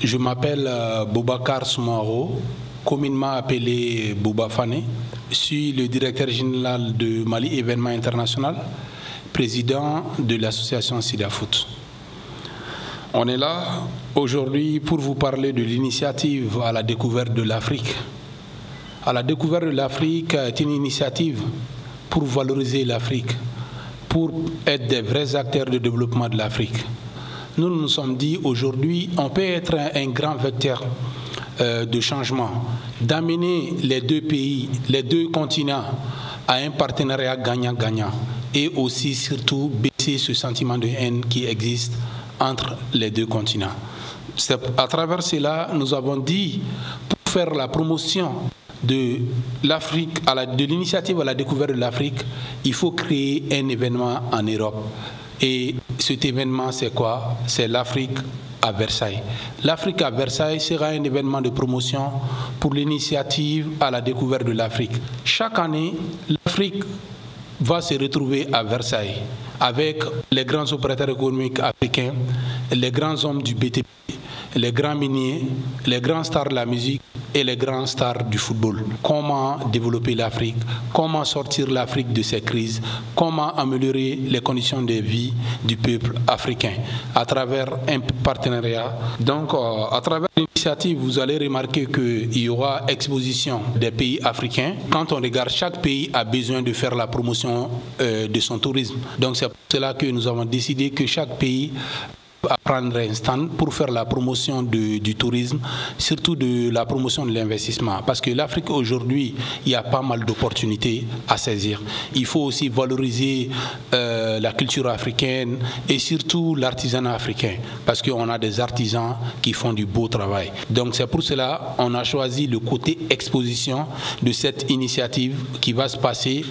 Je m'appelle Boubacar Soumaoro, communément appelé Bouba Fane. Je suis le directeur général de Mali Événements International, président de l'association SIDAFOOT. On est là aujourd'hui pour vous parler de l'initiative à la découverte de l'Afrique. À la découverte de l'Afrique est une initiative pour valoriser l'Afrique, pour être des vrais acteurs de développement de l'Afrique. Nous nous sommes dit aujourd'hui, on peut être un grand vecteur de changement, d'amener les deux pays, les deux continents à un partenariat gagnant-gagnant et aussi surtout baisser ce sentiment de haine qui existe entre les deux continents. À travers cela, nous avons dit, pour faire la promotion de l'Afrique, de l'initiative à la découverte de l'Afrique, il faut créer un événement en Europe. Et cet événement, c'est quoi? C'est l'Afrique à Versailles. L'Afrique à Versailles sera un événement de promotion pour l'initiative à la découverte de l'Afrique. Chaque année, l'Afrique va se retrouver à Versailles avec les grands opérateurs économiques africains, les grands hommes du BTP, les grands miniers, les grands stars de la musique et les grands stars du football. Comment développer l'Afrique, comment sortir l'Afrique de ces crises, comment améliorer les conditions de vie du peuple africain à travers un partenariat. Donc, à travers l'initiative, vous allez remarquer qu'il y aura exposition des pays africains. Quand on regarde, chaque pays a besoin de faire la promotion de son tourisme. Donc, c'est pour cela que nous avons décidé que chaque pays à prendre un stand pour faire la promotion du tourisme, surtout de la promotion de l'investissement. Parce que l'Afrique aujourd'hui, il y a pas mal d'opportunités à saisir. Il faut aussi valoriser la culture africaine et surtout l'artisanat africain. Parce qu'on a des artisans qui font du beau travail. Donc c'est pour cela qu'on a choisi le côté exposition de cette initiative qui va se passer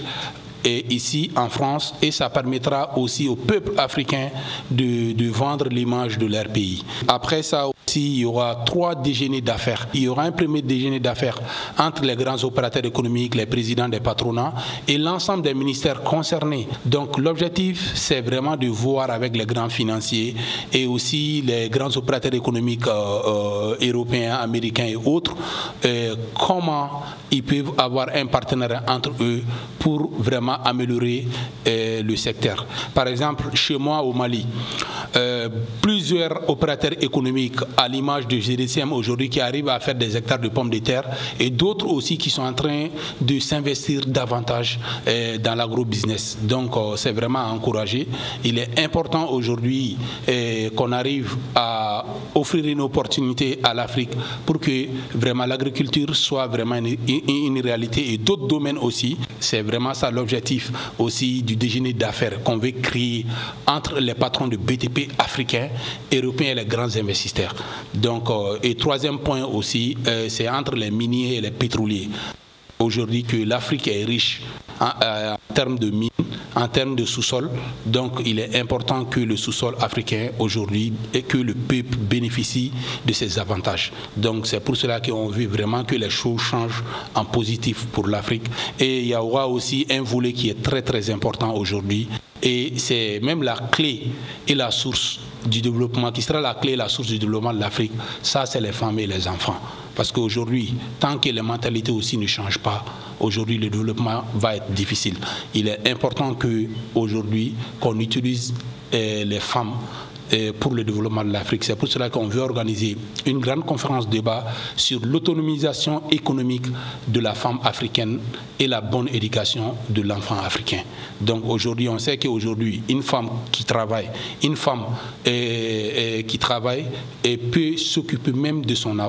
ici en France, et ça permettra aussi au peuple africain de vendre l'image de leur pays. Après ça aussi, il y aura 3 déjeuners d'affaires. Il y aura un premier déjeuner d'affaires entre les grands opérateurs économiques, les présidents des patronats et l'ensemble des ministères concernés. Donc l'objectif, c'est vraiment de voir avec les grands financiers et aussi les grands opérateurs économiques européens, américains et autres, comment ils peuvent avoir un partenariat entre eux pour vraiment améliorer le secteur. Par exemple, chez moi au Mali, plusieurs opérateurs économiques à l'image de GDCM aujourd'hui qui arrivent à faire des hectares de pommes de terre et d'autres aussi qui sont en train de s'investir davantage dans l'agro-business. Donc c'est vraiment à encourager. Il est important aujourd'hui qu'on arrive à offrir une opportunité à l'Afrique pour que vraiment l'agriculture soit vraiment une réalité et d'autres domaines aussi. C'est vraiment ça l'objectif aussi du déjeuner d'affaires qu'on veut créer entre les patrons de BTP africains, européens et les grands investisseurs. Donc, et troisième point aussi, c'est entre les miniers et les pétroliers. Aujourd'hui que l'Afrique est riche en termes de mines, en termes de sous-sol. Donc il est important que le sous-sol africain aujourd'hui et que le peuple bénéficie de ces avantages. Donc c'est pour cela qu'on veut vraiment que les choses changent en positif pour l'Afrique. Et il y aura aussi un volet qui est très très important aujourd'hui. Et c'est même la clé et la source du développement, qui sera la clé et la source du développement de l'Afrique. Ça, c'est les femmes et les enfants. Parce qu'aujourd'hui, tant que les mentalités aussi ne changent pas, aujourd'hui le développement va être difficile. Il est important qu'aujourd'hui, qu'on utilise les femmes pour le développement de l'Afrique. C'est pour cela qu'on veut organiser une grande conférence débat sur l'autonomisation économique de la femme africaine et la bonne éducation de l'enfant africain. Donc aujourd'hui, on sait qu'aujourd'hui, une femme qui travaille peut s'occuper même de son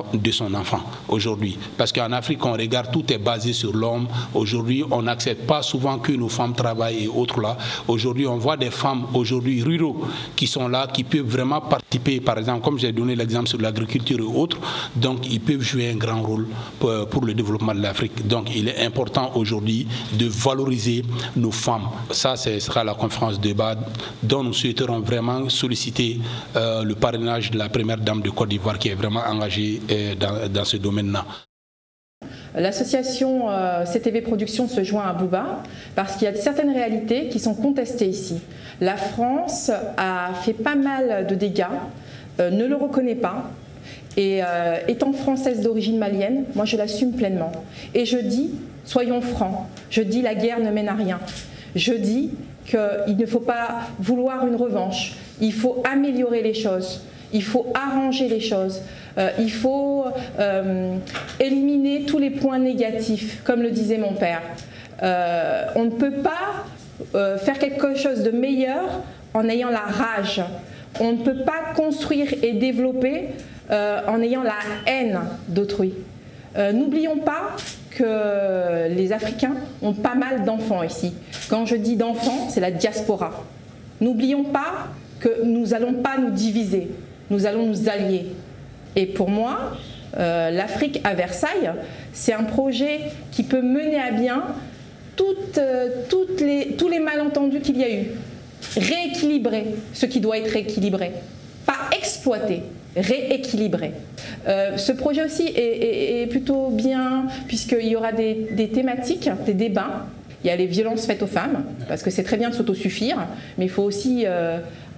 enfant aujourd'hui. Parce qu'en Afrique, on regarde, tout est basé sur l'homme. Aujourd'hui, on n'accepte pas souvent que nos femmes travaillent et autres là. Aujourd'hui, on voit des femmes aujourd'hui ruraux qui sont là, qui peuvent vraiment participer, par exemple, comme j'ai donné l'exemple sur l'agriculture et autres, donc ils peuvent jouer un grand rôle pour le développement de l'Afrique. Donc il est important aujourd'hui de valoriser nos femmes. Ça, ce sera la conférence de débat dont nous souhaiterons vraiment solliciter le parrainage de la première dame de Côte d'Ivoire qui est vraiment engagée dans ce domaine-là. L'association CTV Productions se joint à Bouba parce qu'il y a certaines réalités qui sont contestées ici. La France a fait pas mal de dégâts, ne le reconnaît pas Et étant française d'origine malienne, moi je l'assume pleinement. Et je dis, soyons francs, je dis la guerre ne mène à rien. Je dis qu'il ne faut pas vouloir une revanche, il faut améliorer les choses, il faut arranger les choses, il faut éliminer tous les points négatifs, comme le disait mon père. On ne peut pas faire quelque chose de meilleur en ayant la rage. On ne peut pas construire et développer en ayant la haine d'autrui. N'oublions pas que les Africains ont pas mal d'enfants ici. Quand je dis d'enfants, c'est la diaspora. N'oublions pas que nous n'allons pas nous diviser, nous allons nous allier. Et pour moi, l'Afrique à Versailles, c'est un projet qui peut mener à bien tous les malentendus qu'il y a eu. Rééquilibrer ce qui doit être rééquilibré, pas exploiter, rééquilibrer. Ce projet aussi est plutôt bien, puisqu'il y aura des thématiques, des débats. Il y a les violences faites aux femmes, parce que c'est très bien de s'autosuffire, mais il faut aussi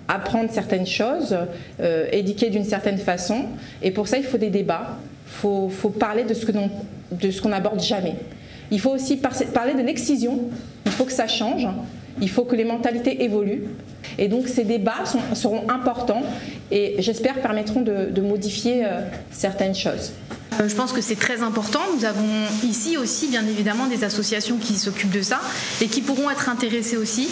apprendre certaines choses, éduquer d'une certaine façon, et pour ça il faut des débats, il faut parler de ce qu'on n'aborde jamais. Il faut aussi parler de l'excision, il faut que ça change, il faut que les mentalités évoluent, et donc ces débats seront importants et j'espère permettront de modifier certaines choses. Je pense que c'est très important. Nous avons ici aussi, bien évidemment, des associations qui s'occupent de ça et qui pourront être intéressées aussi.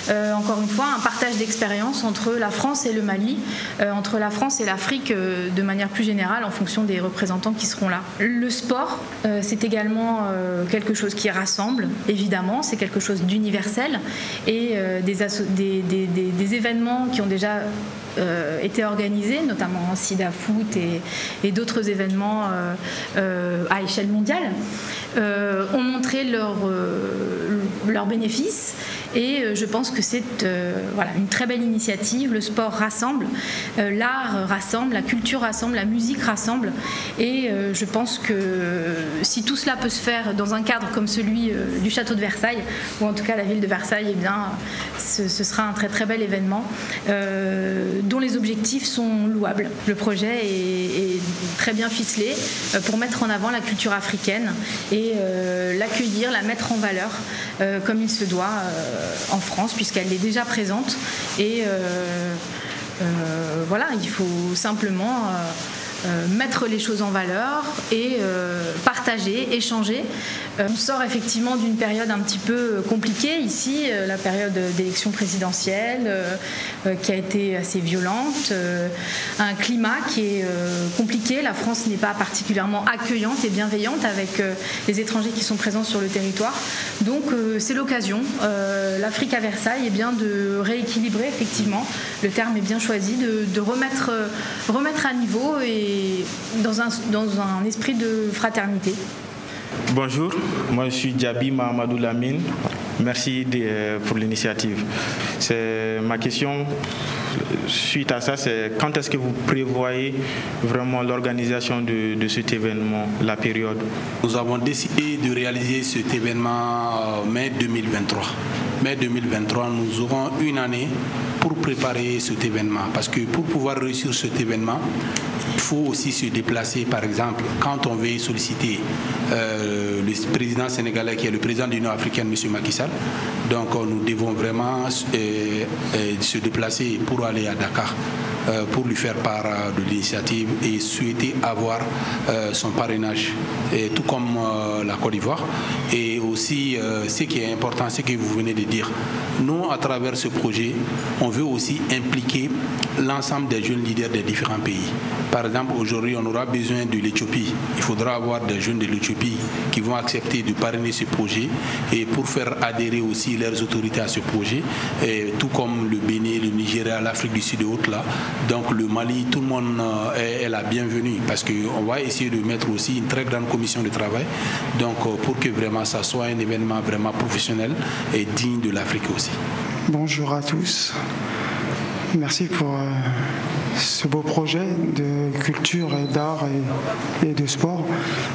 Encore une fois, un partage d'expérience entre la France et le Mali, entre la France et l'Afrique de manière plus générale en fonction des représentants qui seront là. Le sport, c'est également quelque chose qui rassemble, évidemment, c'est quelque chose d'universel et des événements qui ont déjà été organisés, notamment Sida Foot et d'autres événements à échelle mondiale, ont montré leurs bénéfices. Et je pense que c'est voilà, une très belle initiative. Le sport rassemble, l'art rassemble, la culture rassemble, la musique rassemble. Et je pense que si tout cela peut se faire dans un cadre comme celui du château de Versailles, ou en tout cas la ville de Versailles, eh bien, ce sera un très très bel événement dont les objectifs sont louables. Le projet est très bien ficelé pour mettre en avant la culture africaine et l'accueillir, la mettre en valeur comme il se doit en France, puisqu'elle est déjà présente. Et voilà, il faut simplement mettre les choses en valeur et partager, échanger. On sort effectivement d'une période un petit peu compliquée ici, la période d'élection présidentielle qui a été assez violente, un climat qui est compliqué. La France n'est pas particulièrement accueillante et bienveillante avec les étrangers qui sont présents sur le territoire. Donc c'est l'occasion, l'Afrique à Versailles, eh bien, de rééquilibrer effectivement, le terme est bien choisi, de remettre à niveau et dans un esprit de fraternité. Bonjour, moi je suis Djabi Mahamadou Lamine. Merci pour l'initiative. Ma question suite à ça, c'est quand est-ce que vous prévoyez vraiment l'organisation de cet événement, la période? Nous avons décidé de réaliser cet événement mai 2023. Mai 2023, nous aurons une année pour préparer cet événement. Parce que pour pouvoir réussir cet événement, il faut aussi se déplacer. Par exemple, quand on veut solliciter le président sénégalais qui est le président de l'Union africaine, M. Macky Sall, donc nous devons vraiment se déplacer pour aller à Dakar pour lui faire part de l'initiative et souhaiter avoir son parrainage, et tout comme la Côte d'Ivoire. Et aussi, ce qui est important, c'est que vous venez de dire, nous, à travers ce projet, on veut aussi impliquer l'ensemble des jeunes leaders des différents pays. Par exemple, aujourd'hui, on aura besoin de l'Éthiopie. Il faudra avoir des jeunes de l'Éthiopie qui vont accepter de parrainer ce projet et pour faire adhérer aussi leurs autorités à ce projet, et tout comme le Bénin, le Nigeria, l'Afrique du Sud et autres là. Donc le Mali, tout le monde est la bienvenue parce qu'on va essayer de mettre aussi une très grande commission de travail, donc pour que vraiment ça soit un événement vraiment professionnel et digne de l'Afrique aussi. Bonjour à tous. Merci pour ce beau projet de culture et d'art et de sport.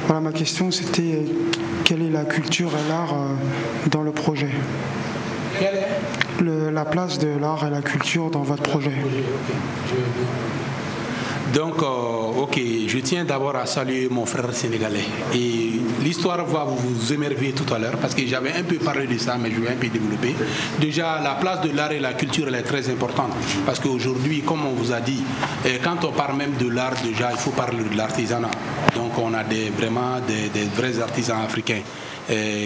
Voilà, ma question c'était quelle est la culture et l'art dans le projet? Quelle est la place de l'art et la culture dans votre projet? Donc, ok, je tiens d'abord à saluer mon frère sénégalais. Et l'histoire va vous émerveiller tout à l'heure parce que j'avais un peu parlé de ça, mais je vais un peu développer. Déjà, la place de l'art et la culture, elle est très importante parce qu'aujourd'hui, comme on vous a dit, quand on parle même de l'art, déjà, il faut parler de l'artisanat. Donc, on a vraiment des vrais artisans africains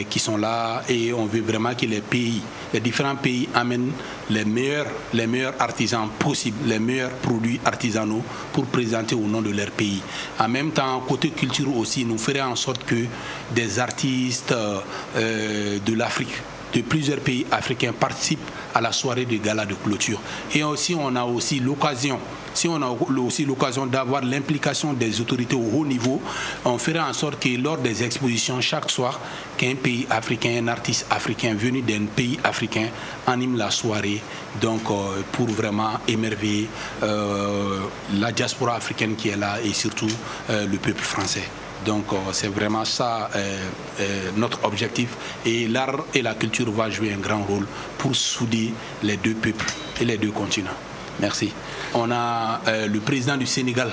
qui sont là et on veut vraiment que les différents pays amènent les meilleurs artisans possibles, les meilleurs produits artisanaux pour présenter au nom de leur pays. En même temps, côté culture aussi, nous ferons en sorte que des artistes de l'Afrique, de plusieurs pays africains participent à la soirée de gala de clôture. Et aussi, on a aussi l'occasion, d'avoir l'implication des autorités au haut niveau, on fera en sorte que lors des expositions, chaque soir, qu'un pays africain, un artiste africain venu d'un pays africain anime la soirée, donc pour vraiment émerveiller la diaspora africaine qui est là et surtout le peuple français. Donc c'est vraiment ça notre objectif et l'art et la culture vont jouer un grand rôle pour souder les deux peuples et les deux continents. Merci. On a le président du Sénégal,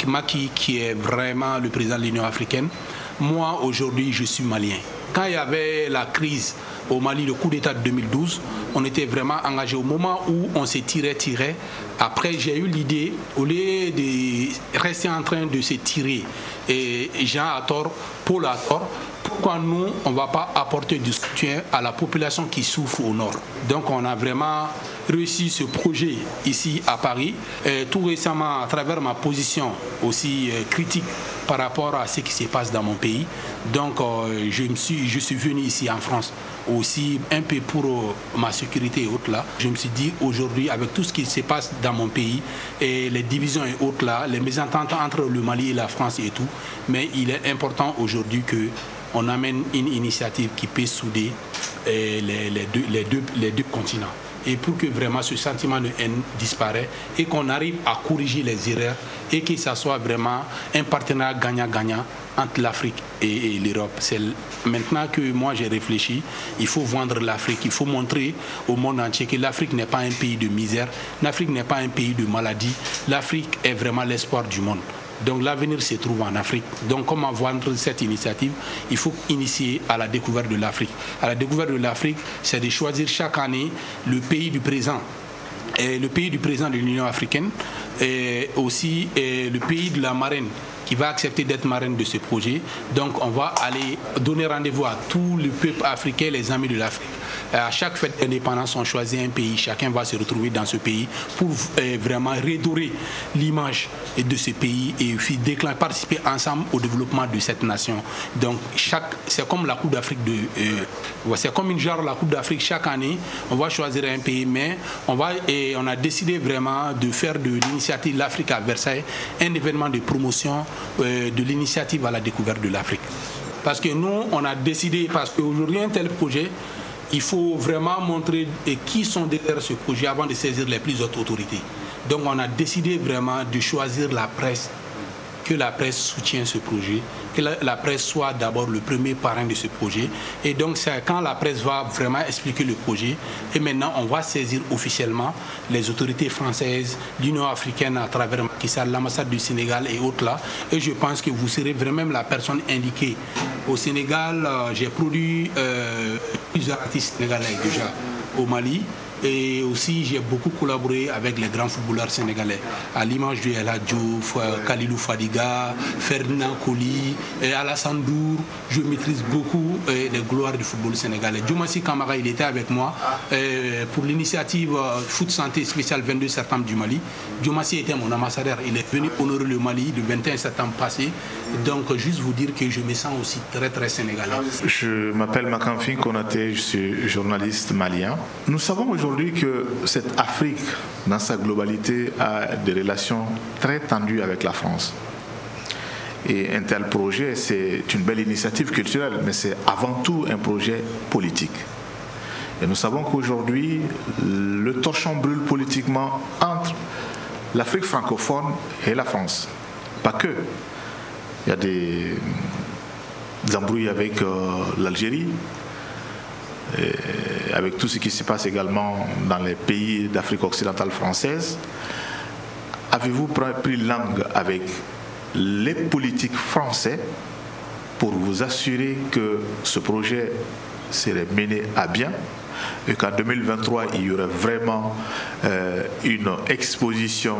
Macky, qui est vraiment le président de l'Union africaine. Moi, aujourd'hui, je suis malien. Quand il y avait la crise au Mali, le coup d'État de 2012, on était vraiment engagé. Au moment où on s'est tiré, après j'ai eu l'idée, au lieu de rester en train de se tirer, et Jean a tort, Paul a tort, pourquoi nous, on ne va pas apporter du soutien à la population qui souffre au nord? Donc on a vraiment réussi ce projet ici à Paris. Et tout récemment, à travers ma position aussi critique par rapport à ce qui se passe dans mon pays, donc je suis venu ici en France aussi un peu pour ma sécurité et autres là. Je me suis dit aujourd'hui avec tout ce qui se passe dans mon pays et les divisions et autres là, les mésententes entre le Mali et la France et tout, mais il est important aujourd'hui que on amène une initiative qui peut souder les deux continents. Et pour que vraiment ce sentiment de haine disparaisse et qu'on arrive à corriger les erreurs et que ça soit vraiment un partenariat gagnant-gagnant entre l'Afrique et l'Europe. C'est maintenant que moi j'ai réfléchi, il faut vendre l'Afrique, il faut montrer au monde entier que l'Afrique n'est pas un pays de misère, l'Afrique n'est pas un pays de maladie, l'Afrique est vraiment l'espoir du monde. Donc l'avenir se trouve en Afrique. Donc comment vendre cette initiative? Il faut initier à la découverte de l'Afrique. À la découverte de l'Afrique, c'est de choisir chaque année le pays du présent. Et le pays du président de l'Union africaine et aussi le pays de la marraine qui va accepter d'être marraine de ce projet. Donc on va aller donner rendez-vous à tout le peuple africain, les amis de l'Afrique. À chaque fête d'indépendance, on choisit un pays, chacun va se retrouver dans ce pays pour vraiment redorer l'image de ce pays et puis participer ensemble au développement de cette nation. Donc c'est comme la Coupe d'Afrique c'est comme une genre la Coupe d'Afrique. Chaque année, on va choisir un pays, mais on a décidé vraiment de faire de l'initiative l'Afrique à Versailles un événement de promotion de l'initiative à la découverte de l'Afrique. Parce que nous, on a décidé, parce qu'aujourd'hui, un tel projet, il faut vraiment montrer qui sont derrière ce projet avant de saisir les plus hautes autorités. Donc on a décidé vraiment de choisir la presse, que la presse soutienne ce projet, que la presse soit d'abord le premier parrain de ce projet. Et donc c'est quand la presse va vraiment expliquer le projet, et maintenant on va saisir officiellement les autorités françaises, l'Union africaine à travers Macky Sall, l'ambassade du Sénégal et autres là. Et je pense que vous serez vraiment la personne indiquée. Au Sénégal, j'ai produit plusieurs artistes sénégalais déjà au Mali. Et aussi, j'ai beaucoup collaboré avec les grands footballeurs sénégalais, à l'image de El Hadji Diouf, Kalilou Fadiga, Ferdinand Coly, et Alassane Ndour. Je maîtrise beaucoup les gloires du football sénégalais. Diomassi Kamara, il était avec moi pour l'initiative Foot Santé spéciale 22 septembre du Mali. Diomassi était mon ambassadeur. Il est venu honorer le Mali le 21 septembre passé. Donc, juste vous dire que je me sens aussi très, très sénégalais. Je m'appelle Makamfi Konaté, je suis journaliste malien. Nous savons aujourd'hui que cette Afrique, dans sa globalité, a des relations très tendues avec la France. Et un tel projet, c'est une belle initiative culturelle, mais c'est avant tout un projet politique. Et nous savons qu'aujourd'hui, le torchon brûle politiquement entre l'Afrique francophone et la France. Pas que. Il y a des embrouilles avec l'Algérie, avec tout ce qui se passe également dans les pays d'Afrique occidentale française. avez-vous pris langue avec les politiques français pour vous assurer que ce projet serait mené à bien et qu'en 2023, il y aurait vraiment une exposition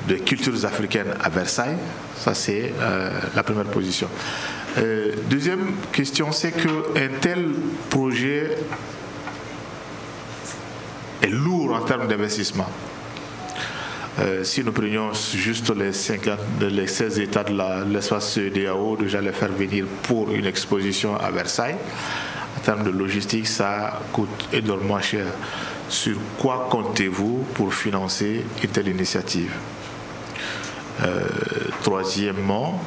de cultures africaines à Versailles? Ça, c'est la première position. Deuxième question, c'est qu'un tel projet est lourd en termes d'investissement. Si nous prenions juste les 16 États de l'espace CEDEAO, déjà les faire venir pour une exposition à Versailles, en termes de logistique, ça coûte énormément cher. Sur quoi comptez-vous pour financer une telle initiative? Troisièmement,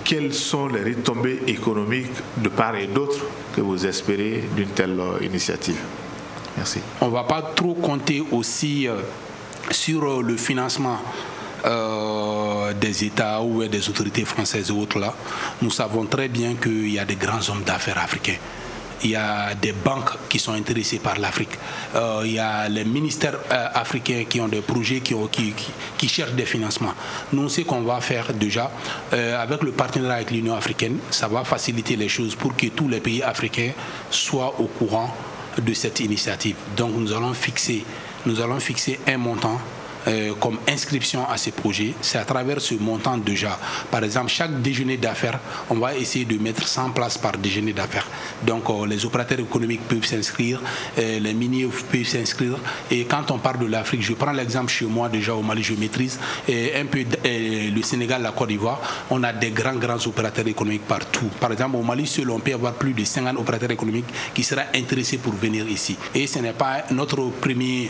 quelles sont les retombées économiques de part et d'autre que vous espérez d'une telle initiative? Merci. On ne va pas trop compter aussi sur le financement des États ou des autorités françaises et autres là. Nous savons très bien qu'il y a des grands hommes d'affaires africains. Il y a des banques qui sont intéressées par l'Afrique. Il y a les ministères africains qui ont des projets qui cherchent des financements. Nous, ce qu'on va faire déjà, avec le partenariat avec l'Union africaine, ça va faciliter les choses pour que tous les pays africains soient au courant de cette initiative. Donc nous allons fixer un montant comme inscription à ces projets. C'est à travers ce montant déjà. Par exemple, chaque déjeuner d'affaires, on va essayer de mettre 100 places par déjeuner d'affaires. Donc les opérateurs économiques peuvent s'inscrire, les miniers peuvent s'inscrire. Et quand on parle de l'Afrique, je prends l'exemple chez moi déjà au Mali, je maîtrise un peu le Sénégal, la Côte d'Ivoire. On a des grands opérateurs économiques partout. Par exemple, au Mali seul, on peut avoir plus de 50 opérateurs économiques qui seraient intéressés pour venir ici. Et ce n'est pas notre première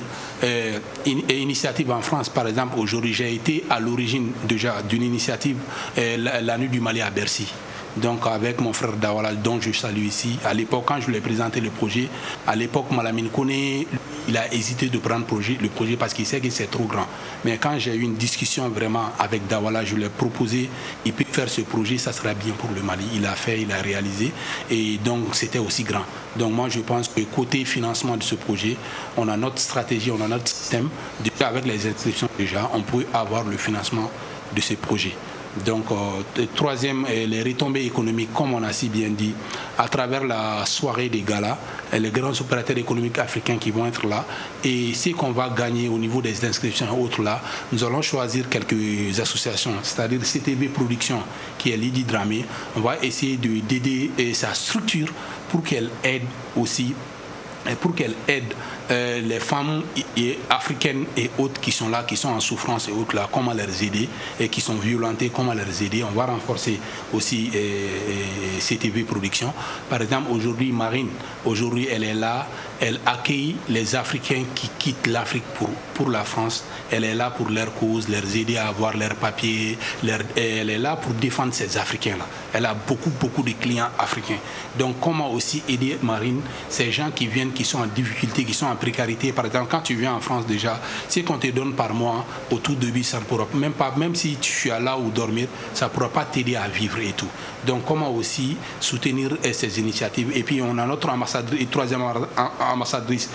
initiative en France. Par exemple, aujourd'hui, j'ai été à l'origine déjà d'une initiative, la nuit du Mali à Bercy. Donc avec mon frère Dawala, dont je salue ici, à l'époque quand je lui ai présenté le projet, à l'époque Malamine Koné, il a hésité de prendre le projet parce qu'il sait que c'est trop grand. Mais quand j'ai eu une discussion vraiment avec Dawala, je lui ai proposé, il peut faire ce projet, ça sera bien pour le Mali. Il a fait, il a réalisé et donc c'était aussi grand. Donc moi je pense que côté financement de ce projet, on a notre stratégie, on a notre système. Déjà avec les inscriptions déjà, on peut avoir le financement de ce projet. Donc, troisième, les retombées économiques, comme on a si bien dit, à travers la soirée des galas, les grands opérateurs économiques africains qui vont être là, et ce qu'on va gagner au niveau des inscriptions et autres là, nous allons choisir quelques associations, c'est-à-dire CTV Production, qui est Lydie Dramé. On va essayer d'aider sa structure pour qu'elle aide aussi, les femmes africaines et autres qui sont là, qui sont en souffrance et autres là, comment les aider, et qui sont violentées, comment les aider. On va renforcer aussi CTV Production. Par exemple, aujourd'hui, Marine, aujourd'hui, elle est là, elle accueille les Africains qui quittent l'Afrique pour la France. Elle est là pour leur cause, les aider à avoir leurs papiers. Elle est là pour défendre ces Africains-là. Elle a beaucoup de clients africains. Donc, comment aussi aider Marine, ces gens qui viennent, qui sont en difficulté, qui sont en précarité. Par exemple, quand tu viens en France déjà, ce qu'on te donne par mois, au tout début, ça ne pourra même si tu es là ou dormir, ça ne pourra pas t'aider à vivre et tout. Donc, comment aussi soutenir ces initiatives. Et puis, on a notre ambassadrice, et troisième ambassadrice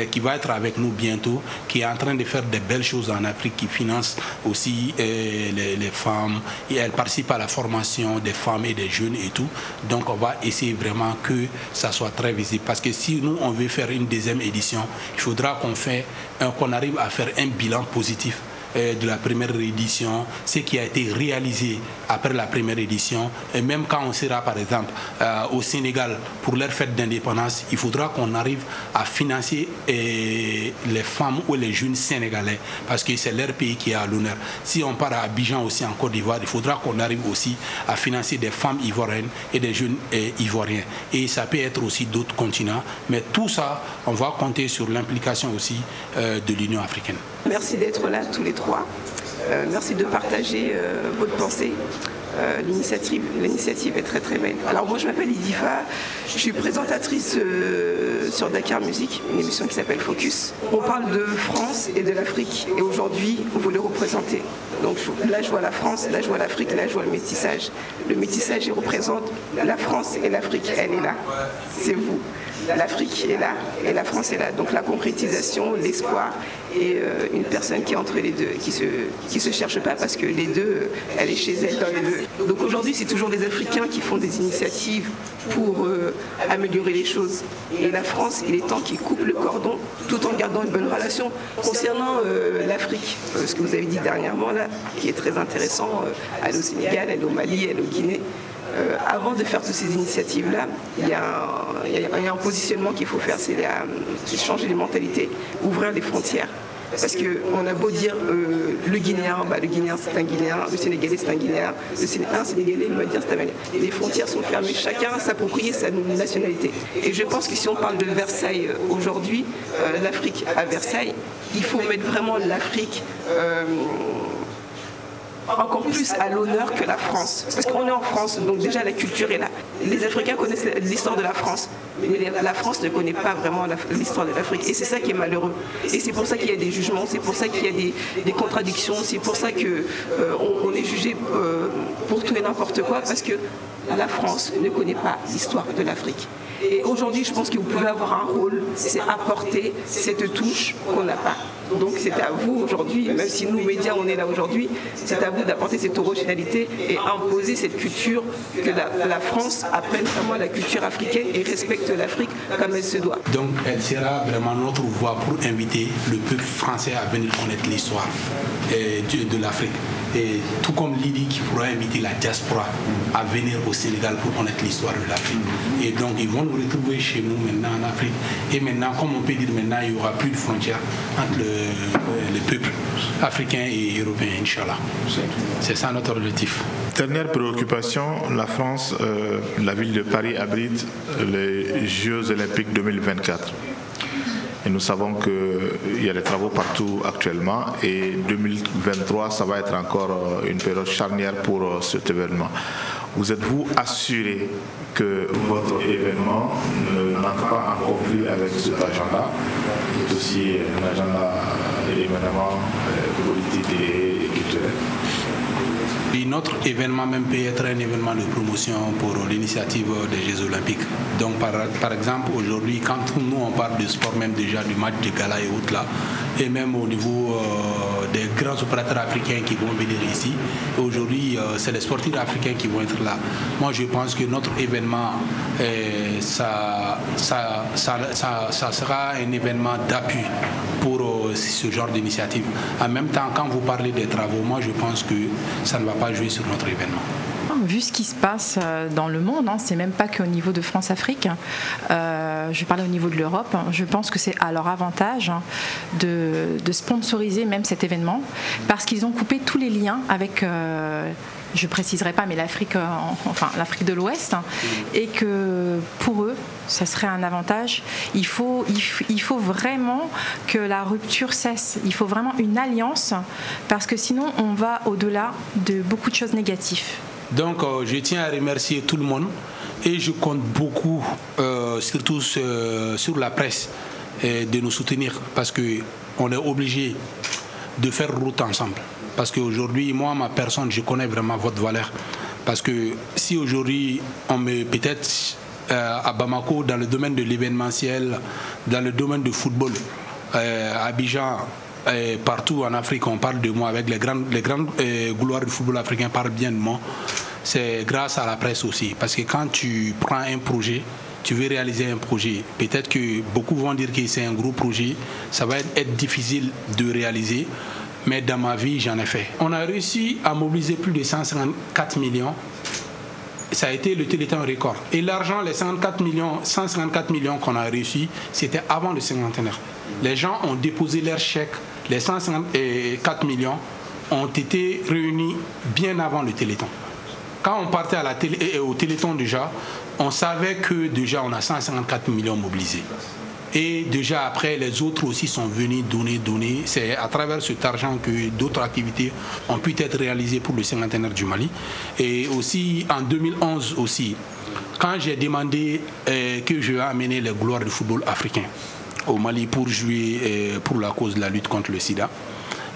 qui va être avec nous bientôt, qui est en train de faire des belles choses en Afrique, qui finance aussi les femmes. Et elle participe à la formation des femmes et des jeunes et tout. Donc, on va essayer vraiment que ça soit très visible. Parce que si nous, on veut faire une deuxième édition, il faudra qu'on arrive à faire un bilan positif de la première édition, ce qui a été réalisé après la première édition. Et même quand on sera par exemple au Sénégal pour leur fête d'indépendance, il faudra qu'on arrive à financer les femmes ou les jeunes sénégalais parce que c'est leur pays qui est à l'honneur. Si on part à Abidjan aussi en Côte d'Ivoire, il faudra qu'on arrive aussi à financer des femmes ivoiriennes et des jeunes ivoiriens. Et ça peut être aussi d'autres continents. Mais tout ça, on va compter sur l'implication aussi de l'Union africaine. Merci d'être là tous les trois. Merci de partager votre pensée. L'initiative est très très belle. Alors moi je m'appelle Idifa, je suis présentatrice sur Dakar Music, une émission qui s'appelle Focus. On parle de France et de l'Afrique et aujourd'hui vous les représentez. Donc là je vois la France, là je vois l'Afrique, là je vois le métissage. Le métissage il représente la France et l'Afrique, elle est là, c'est vous. L'Afrique est là et la France est là. Donc la concrétisation, l'espoir et une personne qui est entre les deux, qui se cherche pas parce que les deux, elle est chez elle dans les deux. Donc aujourd'hui, c'est toujours les Africains qui font des initiatives pour améliorer les choses. Et la France, il est temps qu'ils coupent le cordon tout en gardant une bonne relation. Concernant l'Afrique, ce que vous avez dit dernièrement là, qui est très intéressant, elle est au Sénégal, elle est au Mali, elle est au Guinée. Avant de faire toutes ces initiatives-là, il y a un positionnement qu'il faut faire, c'est changer les mentalités, ouvrir les frontières. Parce qu'on a beau dire le Guinéen c'est un Guinéen, le Sénégalais c'est un Guinéen, un Sénégalais il va dire c'est un Malien. Les frontières sont fermées, chacun s'approprie sa nationalité. Et je pense que si on parle de Versailles aujourd'hui, l'Afrique à Versailles, il faut mettre vraiment l'Afrique encore plus à l'honneur que la France. Parce qu'on est en France, donc déjà la culture est là. Les Africains connaissent l'histoire de la France, mais la France ne connaît pas vraiment l'histoire de l'Afrique. Et c'est ça qui est malheureux. Et c'est pour ça qu'il y a des jugements, c'est pour ça qu'il y a des contradictions, c'est pour ça qu'on est jugé pour tout et n'importe quoi, parce que la France ne connaît pas l'histoire de l'Afrique. Et aujourd'hui, je pense que vous pouvez avoir un rôle, c'est apporter cette touche qu'on n'a pas. Donc c'est à vous aujourd'hui, même si nous, médias, on est là aujourd'hui, c'est à vous d'apporter cette originalité et imposer cette culture, que la France apprenne vraiment la culture africaine et respecte l'Afrique comme elle se doit. Donc elle sera vraiment notre voix pour inviter le peuple français à venir connaître l'histoire de l'Afrique. Et tout comme Lydie qui pourra inviter la diaspora à venir au Sénégal pour connaître l'histoire de l'Afrique. Et donc ils vont nous retrouver chez nous maintenant en Afrique. Et maintenant, comme on peut dire maintenant, il n'y aura plus de frontières entre les peuples africains et européens, Inch'Allah. C'est ça notre objectif. Dernière préoccupation, la France, la ville de Paris abrite les Jeux Olympiques 2024. Et nous savons qu'il y a des travaux partout actuellement et 2023, ça va être encore une période charnière pour cet événement. Vous êtes-vous assuré que votre événement n'entre pas en conflit avec cet agenda, qui est aussi un agenda éminemment politique et culturel? Et notre événement même peut être un événement de promotion pour l'initiative des Jeux Olympiques. Donc par exemple aujourd'hui, quand nous on parle de sport, même déjà du match de gala et autres là, et même au niveau des grands opérateurs africains qui vont venir ici, aujourd'hui c'est les sportifs africains qui vont être là. Moi je pense que notre événement, ça sera un événement d'appui pour ce genre d'initiative. En même temps, quand vous parlez des travaux, moi je pense que ça ne va pas jouer sur notre événement. Vu ce qui se passe dans le monde, c'est même pas qu'au niveau de France-Afrique, je parlais au niveau de l'Europe, je pense que c'est à leur avantage de sponsoriser même cet événement, parce qu'ils ont coupé tous les liens avec... je ne préciserai pas, mais l'Afrique de l'Ouest, et que pour eux, ça serait un avantage. Il faut vraiment que la rupture cesse. Il faut vraiment une alliance, parce que sinon, on va au-delà de beaucoup de choses négatives. Donc, je tiens à remercier tout le monde, et je compte beaucoup, surtout sur la presse, de nous soutenir, parce qu'on est obligé de faire route ensemble. Parce qu'aujourd'hui, moi, ma personne, je connais vraiment votre valeur. Parce que si aujourd'hui, on me peut-être à Bamako, dans le domaine de l'événementiel, dans le domaine du football, à Abidjan, partout en Afrique, on parle de moi, avec les grandes gloires du football africain parlent bien de moi, c'est grâce à la presse aussi. Parce que quand tu prends un projet, tu veux réaliser un projet, peut-être que beaucoup vont dire que c'est un gros projet, ça va être difficile de réaliser. Mais dans ma vie, j'en ai fait. On a réussi à mobiliser plus de 154 millions. Ça a été le Téléthon record. Et l'argent, les 154 millions qu'on a réussi, c'était avant le cinquantenaire. Les gens ont déposé leurs chèques. Les 154 millions ont été réunis bien avant le Téléthon. Quand on partait au Téléthon déjà, on savait que déjà on a 154 millions mobilisés. Et déjà après, les autres aussi sont venus donner. C'est à travers cet argent que d'autres activités ont pu être réalisées pour le cinquantenaire du Mali. Et aussi en 2011 aussi, quand j'ai demandé que je vais amener les gloires du football africain au Mali pour jouer pour la cause de la lutte contre le sida,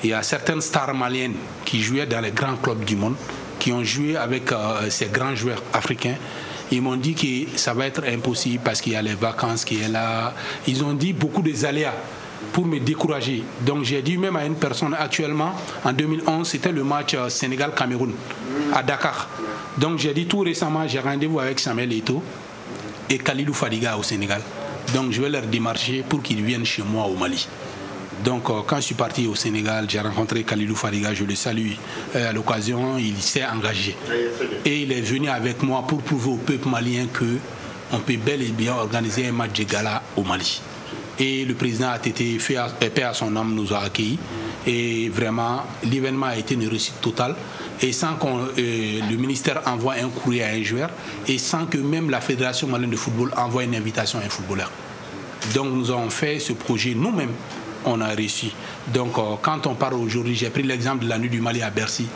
il y a certaines stars maliennes qui jouaient dans les grands clubs du monde, qui ont joué avec ces grands joueurs africains. Ils m'ont dit que ça va être impossible parce qu'il y a les vacances qui est là. Ils ont dit beaucoup des aléas. pour me décourager. Donc j'ai dit même à une personne actuellement, en 2011, c'était le match Sénégal-Cameroun à Dakar. Donc j'ai dit tout récemment, j'ai rendez-vous avec Samuel Eto'o et Kalidou Fadiga au Sénégal. Donc je vais leur démarcher pour qu'ils viennent chez moi au Mali. Donc quand je suis parti au Sénégal, j'ai rencontré Kalidou Fadiga, je le salue. À l'occasion, il s'est engagé. Et il est venu avec moi pour prouver au peuple malien qu'on peut bel et bien organiser un match de gala au Mali. Et le président a été fait, paix à son âme, nous a accueillis. Et vraiment, l'événement a été une réussite totale. Et sans que le ministère envoie un courrier à un joueur, et sans que même la Fédération malienne de football envoie une invitation à un footballeur. Donc nous avons fait ce projet nous-mêmes, on a réussi. Donc quand on parle aujourd'hui, j'ai pris l'exemple de la nuit du Mali à Bercy.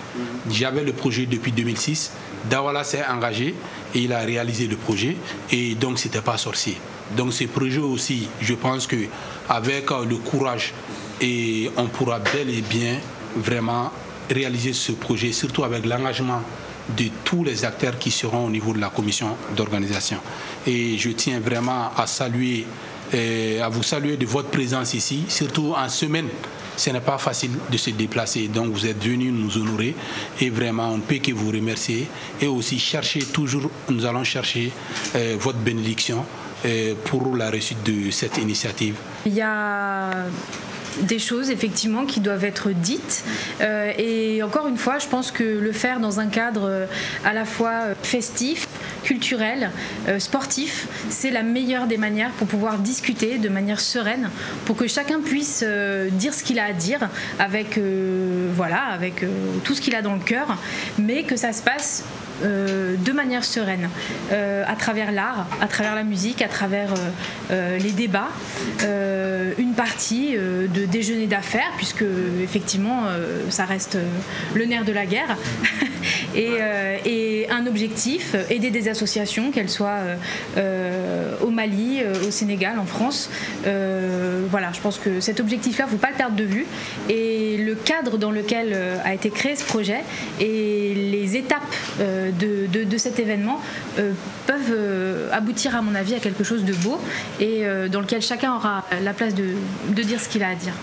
J'avais le projet depuis 2006. Dawala s'est engagé et il a réalisé le projet. Et donc c'était pas sorcier. Donc ce projet aussi, je pense qu'avec le courage, et on pourra bel et bien vraiment réaliser ce projet, surtout avec l'engagement de tous les acteurs qui seront au niveau de la commission d'organisation. Et je tiens vraiment à saluer, à vous saluer de votre présence ici, surtout en semaine. Ce n'est pas facile de se déplacer, donc vous êtes venus nous honorer et vraiment on ne peut que vous remercier et aussi chercher toujours, nous allons chercher votre bénédiction pour la réussite de cette initiative. Il y a des choses effectivement qui doivent être dites et encore une fois je pense que le faire dans un cadre à la fois festif, culturel, sportif, c'est la meilleure des manières pour pouvoir discuter de manière sereine, pour que chacun puisse dire ce qu'il a à dire avec, avec tout ce qu'il a dans le cœur, mais que ça se passe de manière sereine, à travers l'art, à travers la musique, à travers les débats, une partie de déjeuner d'affaires, puisque effectivement ça reste le nerf de la guerre, et un objectif, aider des associations, qu'elles soient au Mali, au Sénégal, en France. Voilà, je pense que cet objectif-là, il ne faut pas le perdre de vue, et le cadre dans lequel a été créé ce projet et les étapes de cet événement peuvent aboutir à mon avis à quelque chose de beau et dans lequel chacun aura la place de dire ce qu'il a à dire.